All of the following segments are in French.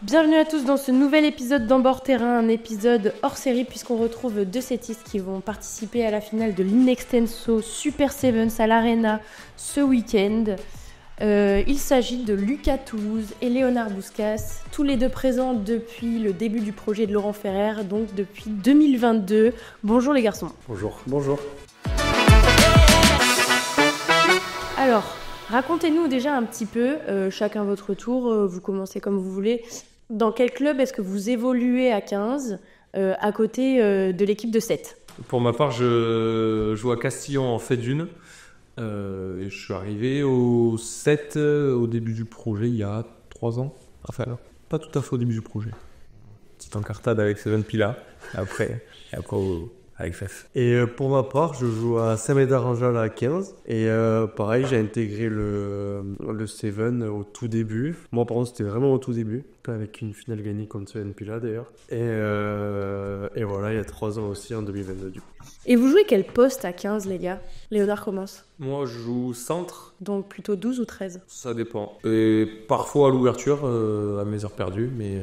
Bienvenue à tous dans ce nouvel épisode d'En-Bord Terrain, un épisode hors série puisqu'on retrouve deux settistes qui vont participer à la finale de l'Inextenso Super Sevens à l'Arena ce week-end. Il s'agit de Lucas Toulouse et Léonard Bouscas, tous les deux présents depuis le début du projet de Laurent Ferrer, donc depuis 2022. Bonjour les garçons. Bonjour. Bonjour. Alors, racontez-nous déjà un petit peu, chacun votre tour, vous commencez comme vous voulez. Dans quel club est-ce que vous évoluez à 15 à côté de l'équipe de 7 ? Pour ma part, je joue à Castillon en fait d'une. Et je suis arrivé au 7 au début du projet il y a 3 ans. Enfin, non, pas tout à fait au début du projet. Petite encartade avec Seven Pila. Après avec FF. Et pour ma part, je joue à Saint-Médard-en-Jalles à 15. Et pareil, j'ai intégré le Seven au tout début. Moi, par contre, c'était vraiment au tout début. Avec une finale gagnée contre Seven Pila d'ailleurs. Et voilà, il y a 3 ans aussi, en 2022 du coup. Et vous jouez quel poste à 15 les gars ? Léonard commence. Moi, je joue centre. Donc plutôt 12 ou 13 ? Ça dépend. Et parfois à l'ouverture, à mes heures perdues, mais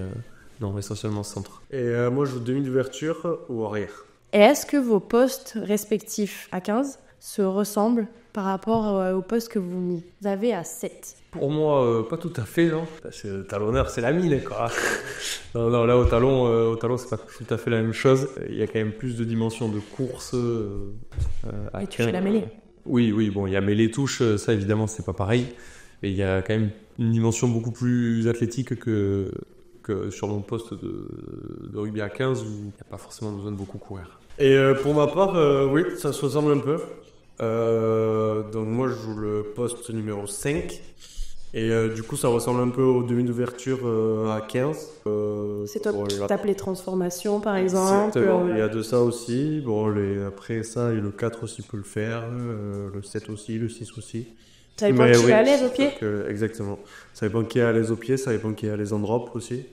non, essentiellement centre. Et moi, je joue demi d'ouverture ou arrière. Et est-ce que vos postes respectifs à 15 se ressemblent par rapport aux postes que vous avez à 7 ? Pour moi, pas tout à fait, non. Parce que le talonneur, c'est la mine, quoi. non, là, au talon, c'est pas tout à fait la même chose. Il y a quand même plus de dimensions de course. Et tu fais la mêlée ? Oui, bon, il y a mêlée touche, ça évidemment, c'est pas pareil. Mais il y a quand même une dimension beaucoup plus athlétique que sur mon poste de rugby à 15 où il n'y a pas forcément besoin de beaucoup courir. Et pour ma part, oui, ça se ressemble un peu. Donc moi, je joue le poste numéro 5. Et du coup, ça ressemble un peu au demi d'ouverture à 15. C'est toi qui tapes les transformations, par exemple. Il y a de ça aussi. Bon, après ça, le 4 aussi peut le faire. Le 7 aussi, le 6 aussi. Ça dépend qui est à l'aise au pied. Exactement. Ça dépend qui est à l'aise au pied, ça dépend qui est à l'aise en drop aussi.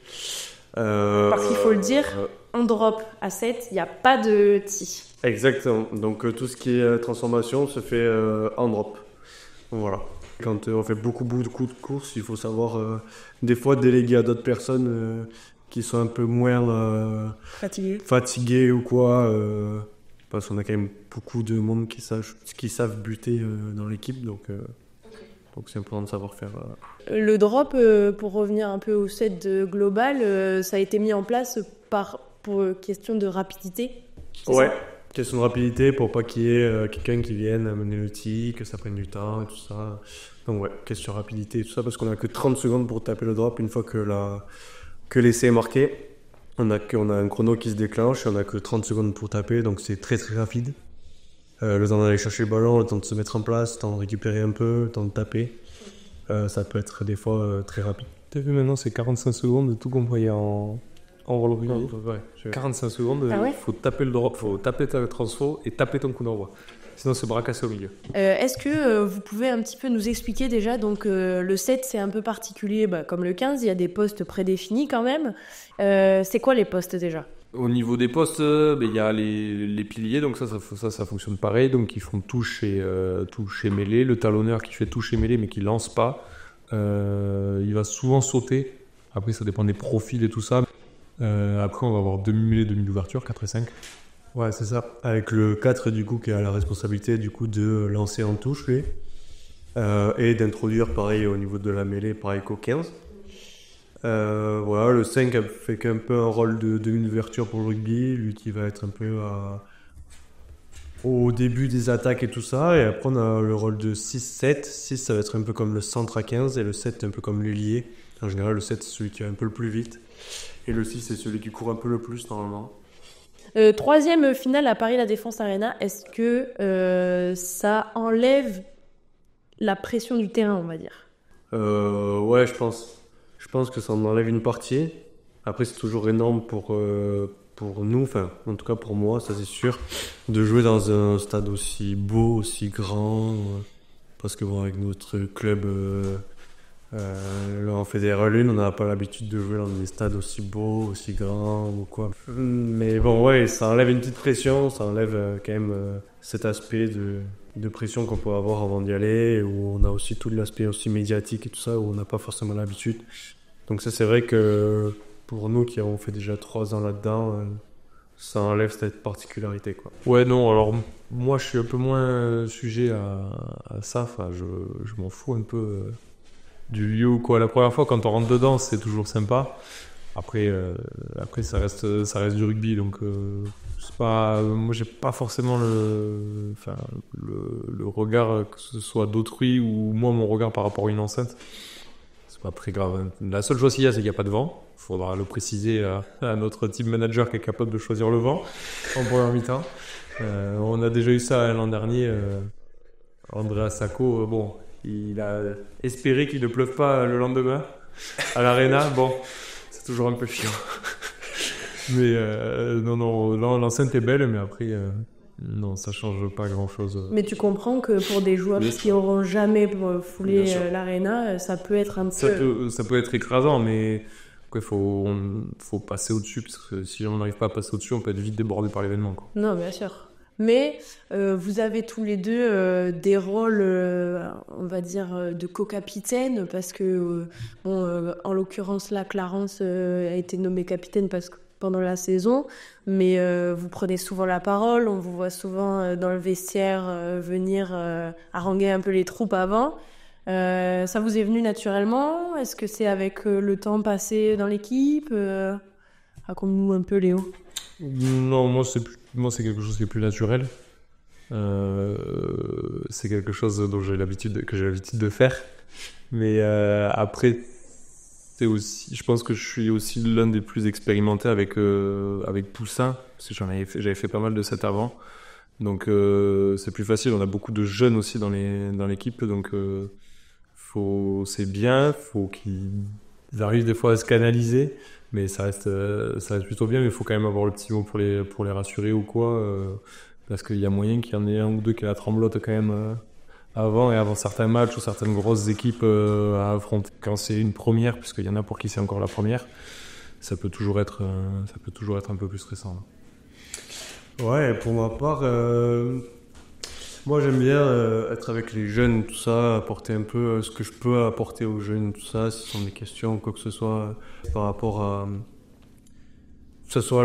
Parce qu'il faut le dire, en drop à 7, il n'y a pas de tee. Exactement. Donc tout ce qui est transformation se fait en drop. Voilà. Quand on fait beaucoup de coups de course, il faut savoir des fois déléguer à d'autres personnes qui sont un peu moins fatiguées ou quoi. Parce qu'on a quand même beaucoup de monde qui savent buter dans l'équipe. Donc c'est important de savoir faire. Le drop, pour revenir un peu au set global, ça a été mis en place pour question de rapidité. Ouais, question de rapidité pour pas qu'il y ait quelqu'un qui vienne amener le tee, que ça prenne du temps et tout ça. Donc ouais, question de rapidité et tout ça parce qu'on a que 30 secondes pour taper le drop une fois que l'essai est marqué. On a un chrono qui se déclenche et on a que 30 secondes pour taper, donc c'est très très rapide. Le temps d'aller chercher le ballon, le temps de se mettre en place, le temps de récupérer un peu, le temps de taper. Ça peut être des fois très rapide. T'as vu maintenant, c'est 45 secondes, tout compris en roll rugby. Ouais, 45 secondes, il faut taper le drop, il faut taper ta transfo et taper ton coup d'envoi. Sinon, c'est bras cassé au milieu. Est-ce que vous pouvez un petit peu nous expliquer déjà, donc le 7 c'est un peu particulier, comme le 15, il y a des postes prédéfinis quand même. C'est quoi les postes déjà ? Au niveau des postes, il y a les piliers, donc ça fonctionne pareil. Donc ils font touche et mêlée. Le talonneur qui fait touche et mêlée mais qui lance pas, il va souvent sauter. Après ça dépend des profils et tout ça. Après on va avoir demi-mêlée, demi-d'ouverture, 4 et 5. Ouais, c'est ça. Avec le 4 du coup qui a la responsabilité du coup de lancer en touche lui. Et d'introduire pareil au niveau de la mêlée, pareil qu'au 15. Voilà, le 5 fait un peu un rôle de demi-ouverture pour le rugby, lui qui va être un peu au début des attaques et tout ça, et après on a le rôle de 6-7, 6 ça va être un peu comme le centre à 15, et le 7 un peu comme l'ailier. En général le 7 c'est celui qui va un peu le plus vite, et le 6 c'est celui qui court un peu le plus normalement. Troisième finale à Paris La Défense Arena, est-ce que ça enlève la pression du terrain, on va dire ? Ouais, je pense. Je pense que ça en enlève une partie. Après, c'est toujours énorme pour nous, enfin, en tout cas pour moi, ça c'est sûr, de jouer dans un stade aussi beau, aussi grand. Parce que bon, avec notre club en Fédéral 1, on n'a pas l'habitude de jouer dans des stades aussi beaux, aussi grands ou quoi. Mais bon, ouais, ça enlève une petite pression, ça enlève quand même cet aspect de pression qu'on peut avoir avant d'y aller, où on a aussi tout l'aspect aussi médiatique et tout ça, où on n'a pas forcément l'habitude. Donc ça, c'est vrai que pour nous qui avons fait déjà 3 ans là-dedans, ça enlève cette particularité, quoi. Ouais, non, alors moi je suis un peu moins sujet à ça, enfin, je m'en fous un peu du lieu ou quoi. La première fois quand on rentre dedans, c'est toujours sympa. Après ça reste du rugby, donc c'est pas, moi j'ai pas forcément le regard, que ce soit d'autrui ou moi mon regard par rapport à une enceinte. C'est pas très grave. La seule chose qu'il y a, c'est qu'il n'y a pas de vent. Il faudra le préciser à notre team manager qui est capable de choisir le vent en première mi-temps. On a déjà eu ça l'an dernier. Andrea Sacco, bon, il a espéré qu'il ne pleuve pas le lendemain à l'Arena. Bon, c'est toujours un peu chiant. Mais non, l'enceinte est belle, mais après, non, ça change pas grand-chose. Mais tu comprends que pour des joueurs qui n'auront jamais foulé l'Arena, ça peut être un peu... Ça peut être écrasant, mais il faut passer au-dessus, parce que si on n'arrive pas à passer au-dessus, on peut être vite débordé par l'événement, quoi. Non, bien sûr. Mais vous avez tous les deux des rôles, on va dire, de co-capitaine, parce que, en l'occurrence, là, Clarence a été nommé capitaine pendant la saison, mais vous prenez souvent la parole, on vous voit souvent dans le vestiaire venir haranguer un peu les troupes avant. Ça vous est venu naturellement? Est-ce que c'est avec le temps passé dans l'équipe? Raconte-nous un peu, Léo. Non, moi c'est quelque chose qui est plus naturel. C'est quelque chose dont que j'ai l'habitude de faire. Mais après, c'est aussi, je pense que je suis aussi l'un des plus expérimentés avec Poussin, parce que j'avais fait pas mal de ça avant. Donc c'est plus facile. On a beaucoup de jeunes aussi dans l'équipe, donc c'est bien. Faut qu'ils arrivent des fois à se canaliser. Mais ça reste plutôt bien, mais il faut quand même avoir le petit mot pour les rassurer ou quoi, parce qu'il y a moyen qu'il y en ait un ou deux qui a la tremblote quand même avant certains matchs ou certaines grosses équipes à affronter. Quand c'est une première, puisqu'il y en a pour qui c'est encore la première, ça peut toujours être un peu plus stressant, là. Ouais, pour ma part, moi j'aime bien être avec les jeunes, tout ça, apporter un peu ce que je peux apporter aux jeunes, tout ça, si ce sont des questions, quoi que ce soit, par rapport à, que ce soit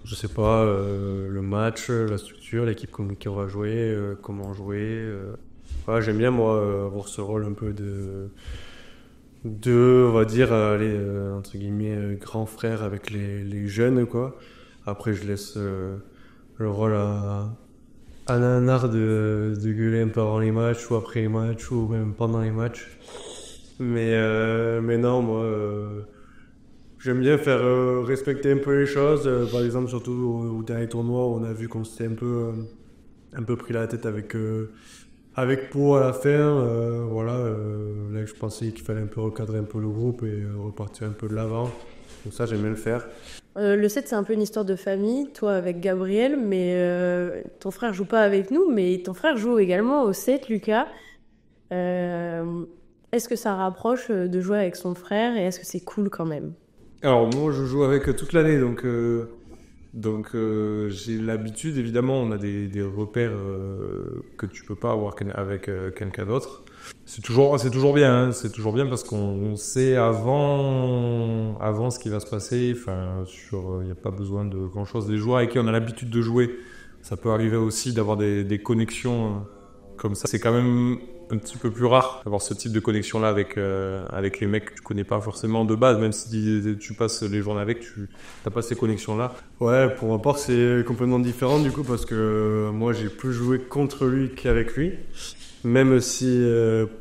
je sais pas, le match, la structure, l'équipe qui on va jouer, comment jouer. Voilà, j'aime bien moi avoir ce rôle un peu de on va dire, aller entre guillemets grand frère avec les jeunes, quoi. Après je laisse le rôle à Nanar de gueuler un peu avant les matchs ou après les matchs ou même pendant les matchs. Mais non, moi j'aime bien faire respecter un peu les choses. Par exemple, surtout au dernier tournoi, on a vu qu'on s'était un peu pris la tête avec Pau à la fin. Voilà, là je pensais qu'il fallait un peu recadrer un peu le groupe et repartir un peu de l'avant. Donc ça, j'aime bien le faire. Le 7, c'est un peu une histoire de famille, toi avec Gabriel, mais ton frère joue pas avec nous, mais ton frère joue également au 7, Lucas. Est-ce que ça rapproche de jouer avec son frère et est-ce que c'est cool quand même? Alors moi, je joue avec toute l'année, donc j'ai l'habitude, évidemment, on a des repères que tu peux pas avoir avec quelqu'un d'autre. C'est toujours bien, hein. C'est toujours bien parce qu'on sait avant ce qui va se passer. Enfin, il n'y a pas besoin de grand chose. Des joueurs avec qui on a l'habitude de jouer, ça peut arriver aussi d'avoir des connexions comme ça. C'est quand même un petit peu plus rare d'avoir ce type de connexion-là avec les mecs que tu connais pas forcément de base, même si tu passes les journées avec, tu n'as pas ces connexions-là. Ouais, pour ma part, c'est complètement différent du coup parce que moi, j'ai plus joué contre lui qu'avec lui. Même si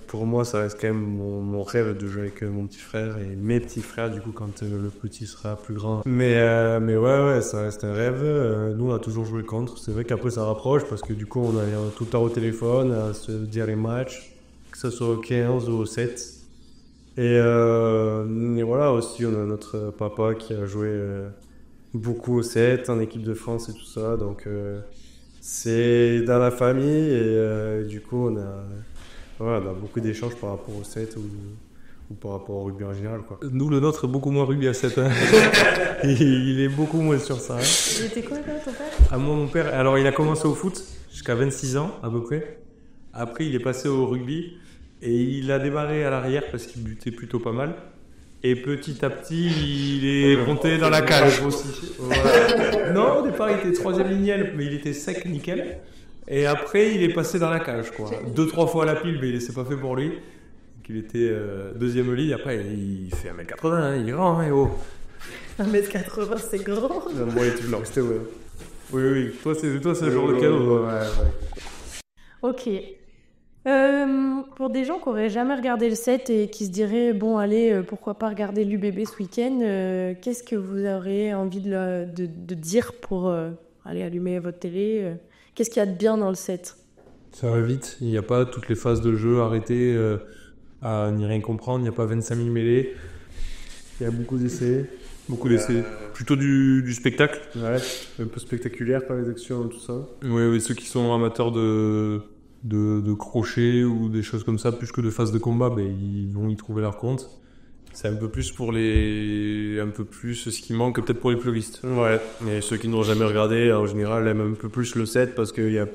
pour moi ça reste quand même mon rêve de jouer avec mon petit frère et mes petits frères du coup quand le petit sera plus grand. Mais ouais, ça reste un rêve. Nous on a toujours joué contre. C'est vrai qu'après ça rapproche parce que du coup on est tout le temps au téléphone à se dire les matchs, que ce soit au 15 ou au 7. Et voilà, aussi on a notre papa qui a joué beaucoup au 7 en équipe de France et tout ça, donc c'est dans la famille et du coup on a beaucoup d'échanges par rapport au 7 ou par rapport au rugby en général, quoi. Nous, le nôtre, beaucoup moins rugby à 7. Hein. Il est beaucoup moins sur ça. Hein. Il était quoi, ton père? Ah, moi, mon père, alors il a commencé au foot jusqu'à 26 ans à peu près. Après, il est passé au rugby et il a démarré à l'arrière parce qu'il butait plutôt pas mal. Et petit à petit, il est monté dans la cage aussi. Voilà. Non, au départ, il était 3e lignel, mais il était sec, nickel. Et après, il est passé dans la cage, quoi. 2-3 fois à la pile, mais c'est pas fait pour lui. Donc, il était 2e ligne. Après, il fait 1m80, hein, il est grand, hein, oh. 1m80, c'est grand. Non, bon, non, c'était ouais. Oui. Toi, c'est le genre de cadeau. Ouais. Ok. Pour des gens qui n'auraient jamais regardé le set et qui se diraient bon allez pourquoi pas regarder l'UBB ce week-end, qu'est-ce que vous aurez envie de dire pour aller allumer votre télé, qu'est-ce qu'il y a de bien dans le set? Ça va vite, il n'y a pas toutes les phases de jeu arrêtées à n'y rien comprendre, il n'y a pas 25 000 mêlées, il y a beaucoup d'essais. Plutôt du spectacle. Ouais, un peu spectaculaire par les actions et tout ça. Oui, ceux qui sont amateurs de crochet ou des choses comme ça, plus que de phases de combat, ils vont y trouver leur compte. C'est un peu plus ce qui manque peut-être pour les puristes. Ouais. Et ceux qui n'ont jamais regardé, en général, aiment un peu plus le set parce qu'il y a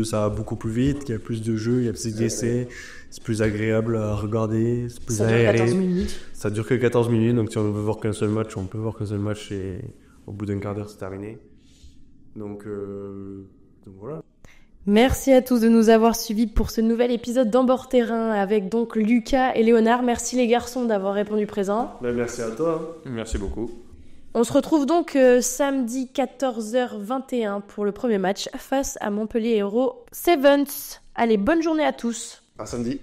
ça va beaucoup plus vite, il y a plus de jeux, il y a plus d'essais, c'est plus agréable à regarder, c'est plus aéré. Ça dure 14 minutes. Ça dure que 14 minutes, donc si on veut voir qu'un seul match, on peut voir qu'un seul match et au bout d'un quart d'heure, c'est terminé. Donc voilà. Merci à tous de nous avoir suivis pour ce nouvel épisode d'Embord Terrain avec donc Lucas et Léonard. Merci les garçons d'avoir répondu présent. Merci à toi. Merci beaucoup. On se retrouve donc samedi 14h21 pour le premier match face à Montpellier Hérault Sevens. Allez, bonne journée à tous. À samedi.